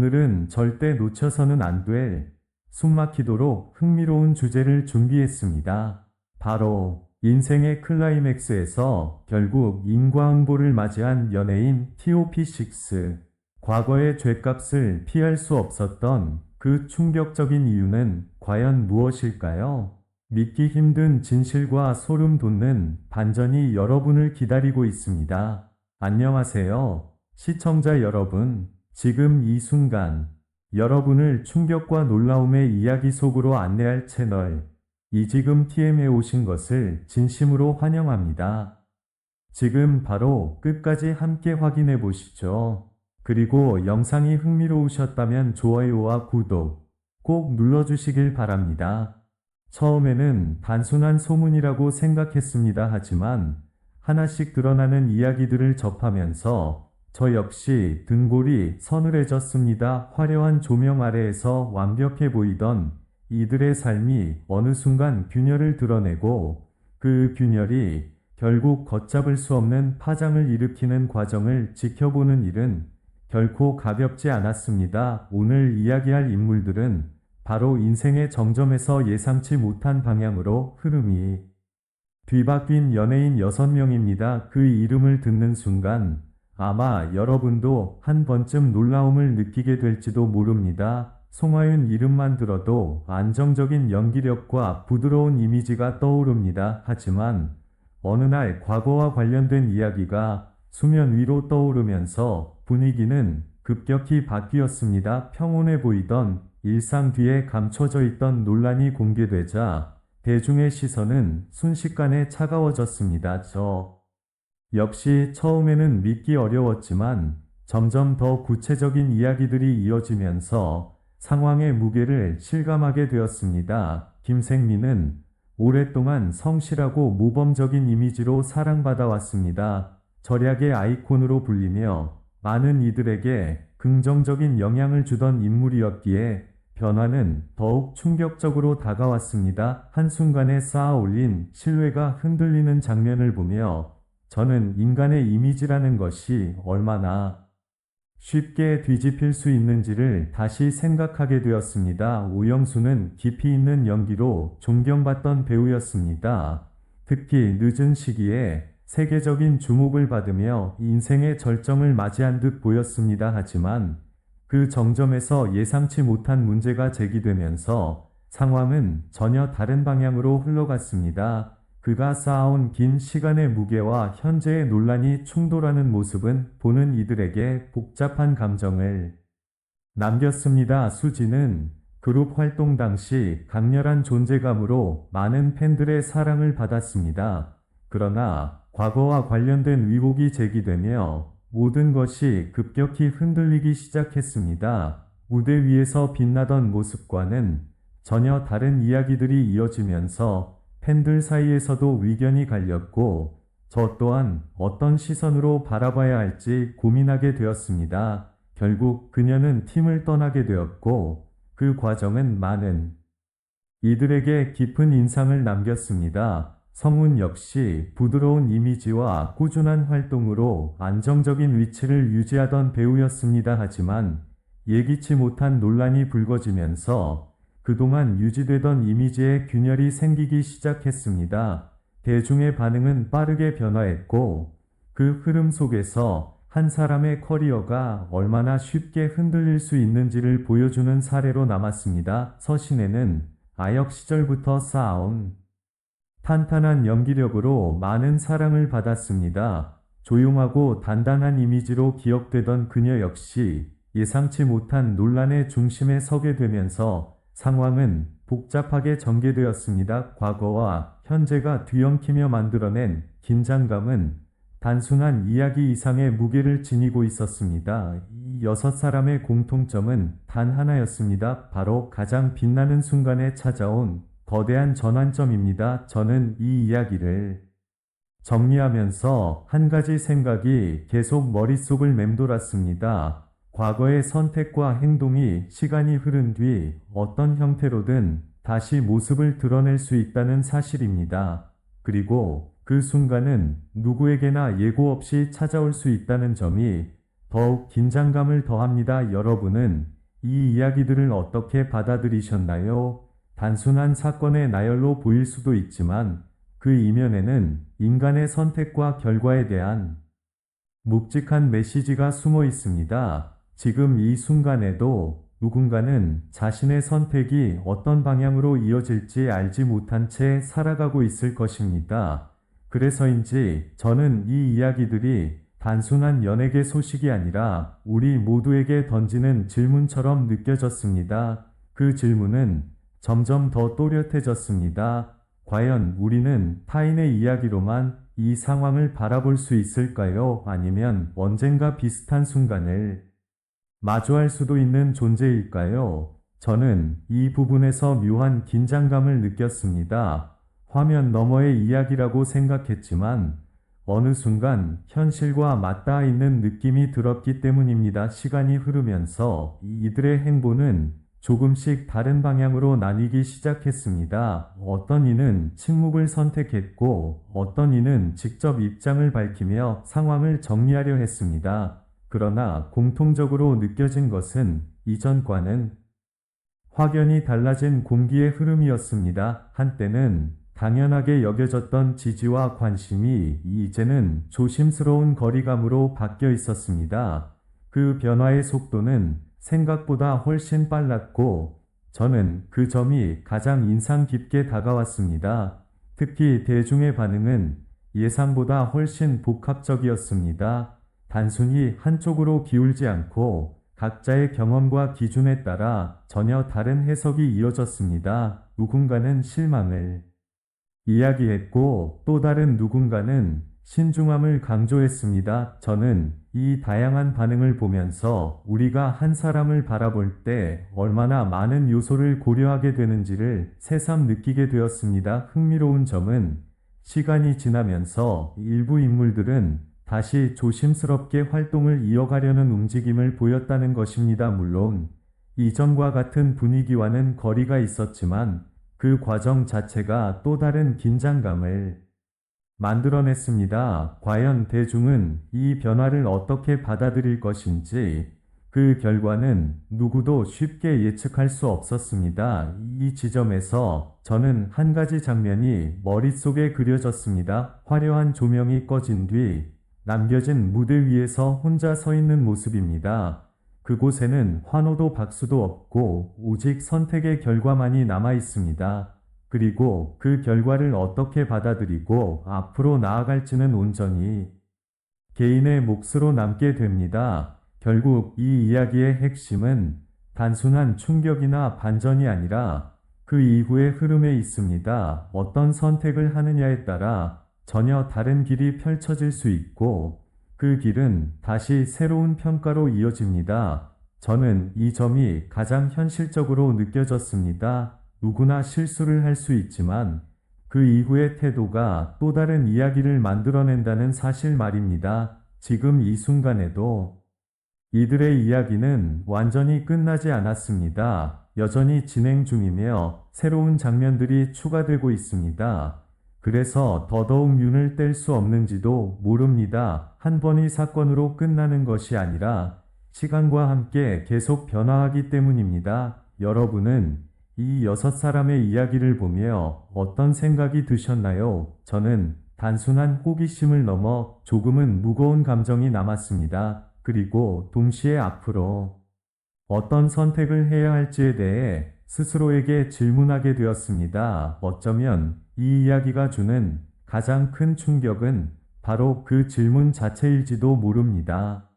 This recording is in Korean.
오늘은 절대 놓쳐서는 안 될 숨막히도록 흥미로운 주제를 준비했습니다. 바로 인생의 클라이맥스에서 결국 인과응보를 맞이한 연예인 TOP6. 과거의 죗값을 피할 수 없었던 그 충격적인 이유는 과연 무엇일까요? 믿기 힘든 진실과 소름 돋는 반전이 여러분을 기다리고 있습니다. 안녕하세요, 시청자 여러분. 지금 이 순간 여러분을 충격과 놀라움의 이야기 속으로 안내할 채널 이지금 TM에 오신 것을 진심으로 환영합니다. 지금 바로 끝까지 함께 확인해 보시죠. 그리고 영상이 흥미로우셨다면 좋아요와 구독 꼭 눌러주시길 바랍니다. 처음에는 단순한 소문이라고 생각했습니다. 하지만 하나씩 드러나는 이야기들을 접하면서 저 역시 등골이 서늘해졌습니다. 화려한 조명 아래에서 완벽해 보이던 이들의 삶이 어느 순간 균열을 드러내고 그 균열이 결국 걷잡을 수 없는 파장을 일으키는 과정을 지켜보는 일은 결코 가볍지 않았습니다. 오늘 이야기할 인물들은 바로 인생의 정점에서 예상치 못한 방향으로 흐름이 뒤바뀐 연예인 6명입니다. 그 이름을 듣는 순간 아마 여러분도 한 번쯤 놀라움을 느끼게 될지도 모릅니다. 송하윤 이름만 들어도 안정적인 연기력과 부드러운 이미지가 떠오릅니다. 하지만 어느 날 과거와 관련된 이야기가 수면 위로 떠오르면서 분위기는 급격히 바뀌었습니다. 평온해 보이던 일상 뒤에 감춰져 있던 논란이 공개되자 대중의 시선은 순식간에 차가워졌습니다. 저 역시 처음에는 믿기 어려웠지만 점점 더 구체적인 이야기들이 이어지면서 상황의 무게를 실감하게 되었습니다. 김생민은 오랫동안 성실하고 모범적인 이미지로 사랑받아왔습니다. 절약의 아이콘으로 불리며 많은 이들에게 긍정적인 영향을 주던 인물이었기에 변화는 더욱 충격적으로 다가왔습니다. 한순간에 쌓아올린 신뢰가 흔들리는 장면을 보며 저는 인간의 이미지라는 것이 얼마나 쉽게 뒤집힐 수 있는지를 다시 생각하게 되었습니다. 오영수는 깊이 있는 연기로 존경받던 배우였습니다. 특히 늦은 시기에 세계적인 주목을 받으며 인생의 절정을 맞이한 듯 보였습니다. 하지만 그 정점에서 예상치 못한 문제가 제기되면서 상황은 전혀 다른 방향으로 흘러갔습니다. 그가 쌓아온 긴 시간의 무게와 현재의 논란이 충돌하는 모습은 보는 이들에게 복잡한 감정을 남겼습니다. 수지는 그룹 활동 당시 강렬한 존재감으로 많은 팬들의 사랑을 받았습니다. 그러나 과거와 관련된 의혹이 제기되며 모든 것이 급격히 흔들리기 시작했습니다. 무대 위에서 빛나던 모습과는 전혀 다른 이야기들이 이어지면서 팬들 사이에서도 의견이 갈렸고 저 또한 어떤 시선으로 바라봐야 할지 고민하게 되었습니다. 결국 그녀는 팀을 떠나게 되었고 그 과정은 많은 이들에게 깊은 인상을 남겼습니다. 성훈 역시 부드러운 이미지와 꾸준한 활동으로 안정적인 위치를 유지하던 배우였습니다. 하지만 예기치 못한 논란이 불거지면서 그동안 유지되던 이미지에 균열이 생기기 시작했습니다. 대중의 반응은 빠르게 변화했고 그 흐름 속에서 한 사람의 커리어가 얼마나 쉽게 흔들릴 수 있는지를 보여주는 사례로 남았습니다. 서신혜는 아역 시절부터 쌓아온 탄탄한 연기력으로 많은 사랑을 받았습니다. 조용하고 단단한 이미지로 기억되던 그녀 역시 예상치 못한 논란의 중심에 서게 되면서 상황은 복잡하게 전개되었습니다. 과거와 현재가 뒤엉키며 만들어낸 긴장감은 단순한 이야기 이상의 무게를 지니고 있었습니다. 이 6사람의 공통점은 단 하나였습니다. 바로 가장 빛나는 순간에 찾아온 거대한 전환점입니다. 저는 이 이야기를 정리하면서 한 가지 생각이 계속 머릿속을 맴돌았습니다. 과거의 선택과 행동이 시간이 흐른 뒤 어떤 형태로든 다시 모습을 드러낼 수 있다는 사실입니다. 그리고 그 순간은 누구에게나 예고 없이 찾아올 수 있다는 점이 더욱 긴장감을 더합니다. 여러분은 이 이야기들을 어떻게 받아들이셨나요? 단순한 사건의 나열로 보일 수도 있지만 그 이면에는 인간의 선택과 결과에 대한 묵직한 메시지가 숨어 있습니다. 지금 이 순간에도 누군가는 자신의 선택이 어떤 방향으로 이어질지 알지 못한 채 살아가고 있을 것입니다. 그래서인지 저는 이 이야기들이 단순한 연예계 소식이 아니라 우리 모두에게 던지는 질문처럼 느껴졌습니다. 그 질문은 점점 더 또렷해졌습니다. 과연 우리는 타인의 이야기로만 이 상황을 바라볼 수 있을까요? 아니면 언젠가 비슷한 순간을 마주할 수도 있는 존재일까요? 저는 이 부분에서 묘한 긴장감을 느꼈습니다. 화면 너머의 이야기라고 생각했지만 어느 순간 현실과 맞닿아 있는 느낌이 들었기 때문입니다. 시간이 흐르면서 이들의 행보는 조금씩 다른 방향으로 나뉘기 시작했습니다. 어떤 이는 침묵을 선택했고 어떤 이는 직접 입장을 밝히며 상황을 정리하려 했습니다. 그러나 공통적으로 느껴진 것은 이전과는 확연히 달라진 공기의 흐름이었습니다. 한때는 당연하게 여겨졌던 지지와 관심이 이제는 조심스러운 거리감으로 바뀌어 있었습니다. 그 변화의 속도는 생각보다 훨씬 빨랐고 저는 그 점이 가장 인상 깊게 다가왔습니다. 특히 대중의 반응은 예상보다 훨씬 복합적이었습니다. 단순히 한쪽으로 기울지 않고 각자의 경험과 기준에 따라 전혀 다른 해석이 이어졌습니다. 누군가는 실망을 이야기했고 또 다른 누군가는 신중함을 강조했습니다. 저는 이 다양한 반응을 보면서 우리가 한 사람을 바라볼 때 얼마나 많은 요소를 고려하게 되는지를 새삼 느끼게 되었습니다. 흥미로운 점은 시간이 지나면서 일부 인물들은 다시 조심스럽게 활동을 이어가려는 움직임을 보였다는 것입니다. 물론 이전과 같은 분위기와는 거리가 있었지만 그 과정 자체가 또 다른 긴장감을 만들어냈습니다. 과연 대중은 이 변화를 어떻게 받아들일 것인지 그 결과는 누구도 쉽게 예측할 수 없었습니다. 이 지점에서 저는 한 가지 장면이 머릿속에 그려졌습니다. 화려한 조명이 꺼진 뒤 남겨진 무대 위에서 혼자 서 있는 모습입니다. 그곳에는 환호도 박수도 없고 오직 선택의 결과만이 남아 있습니다. 그리고 그 결과를 어떻게 받아들이고 앞으로 나아갈지는 온전히 개인의 몫으로 남게 됩니다. 결국 이 이야기의 핵심은 단순한 충격이나 반전이 아니라 그 이후의 흐름에 있습니다. 어떤 선택을 하느냐에 따라 전혀 다른 길이 펼쳐질 수 있고 그 길은 다시 새로운 평가로 이어집니다. 저는 이 점이 가장 현실적으로 느껴졌습니다. 누구나 실수를 할 수 있지만 그 이후의 태도가 또 다른 이야기를 만들어낸다는 사실 말입니다. 지금 이 순간에도 이들의 이야기는 완전히 끝나지 않았습니다. 여전히 진행 중이며 새로운 장면들이 추가되고 있습니다. 그래서 더더욱 눈을 뗄 수 없는지도 모릅니다. 한 번의 사건으로 끝나는 것이 아니라 시간과 함께 계속 변화하기 때문입니다. 여러분은 이 6사람의 이야기를 보며 어떤 생각이 드셨나요? 저는 단순한 호기심을 넘어 조금은 무거운 감정이 남았습니다. 그리고 동시에 앞으로 어떤 선택을 해야 할지에 대해 스스로에게 질문하게 되었습니다. 어쩌면 이 이야기가 주는 가장 큰 충격은 바로 그 질문 자체일지도 모릅니다.